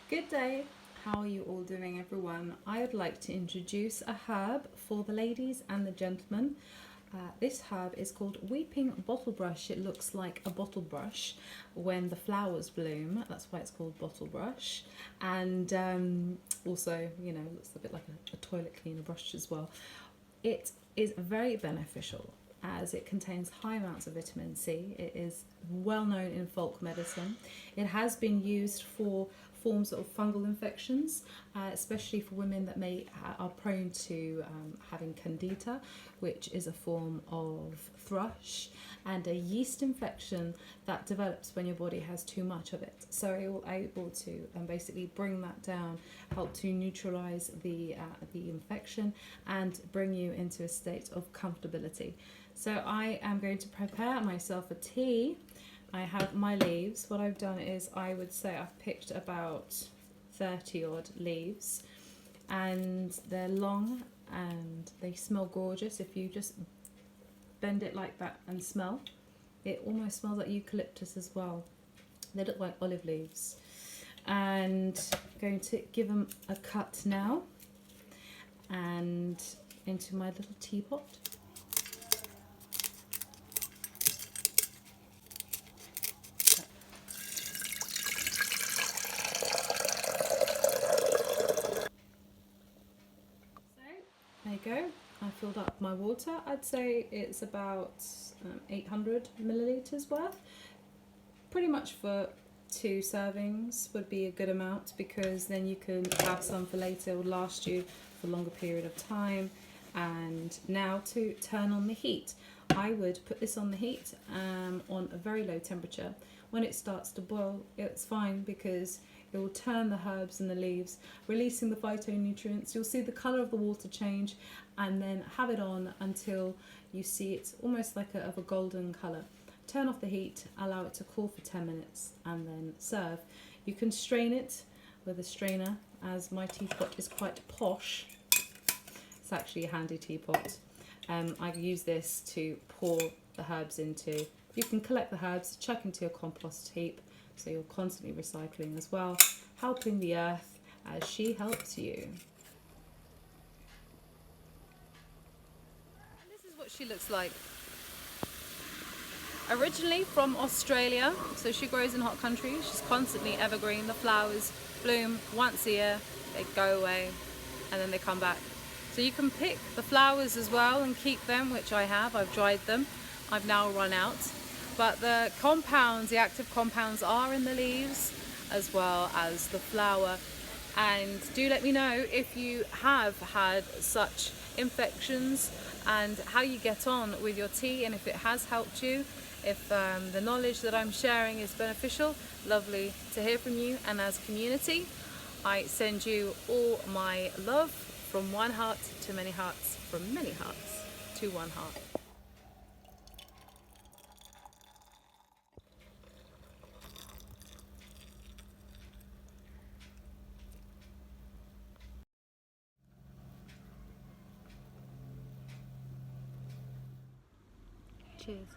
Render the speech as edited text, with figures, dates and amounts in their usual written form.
Good day. How are you all doing, everyone? I would like to introduce a herb for the ladies and the gentlemen. This herb is called Weeping Bottlebrush. It looks like a bottle brush when the flowers bloom. That's why it's called bottlebrush. And also, you know, looks a bit like a toilet cleaner brush as well. It is very beneficial as it contains high amounts of vitamin C. It is well known in folk medicine. It has been used for forms of fungal infections, especially for women that are prone to having candida, which is a form of thrush, and a yeast infection that develops when your body has too much of it. So it will able to basically bring that down, help to neutralize the infection, and bring you into a state of comfortability. So I am going to prepare myself a tea. I have my leaves. What I've done is I would say I've picked about 30 odd leaves, and they're long and they smell gorgeous. If you just bend it like that and smell, it almost smells like eucalyptus as well. They look like olive leaves. And I'm going to give them a cut now and into my little teapot. There you go. I filled up my water. I'd say it's about 800 millilitres worth. Pretty much for 2 servings would be a good amount, because then you can have some for later. It will last you for a longer period of time. And now to turn on the heat. I would put this on the heat on a very low temperature. When it starts to boil, it's fine, because it will turn the herbs and the leaves, releasing the phytonutrients. You'll see the colour of the water change, and then have it on until you see it's almost like of a golden colour. Turn off the heat, allow it to cool for 10 minutes, and then serve. You can strain it with a strainer, as my teapot is quite posh. It's actually a handy teapot. I use this to pour the herbs into. You can collect the herbs, chuck into your compost heap, so you're constantly recycling as well, helping the earth as she helps you. This is what she looks like. Originally from Australia, so she grows in hot countries. She's constantly evergreen. The flowers bloom once a year, they go away, and then they come back. So you can pick the flowers as well and keep them, which I have. I've dried them. I've now run out. But the compounds, the active compounds, are in the leaves as well as the flower. And do let me know if you have had such infections and how you get on with your tea, and if it has helped you. If the knowledge that I'm sharing is beneficial, lovely to hear from you. And as a community, I send you all my love, from one heart to many hearts, from many hearts to one heart. Cheers.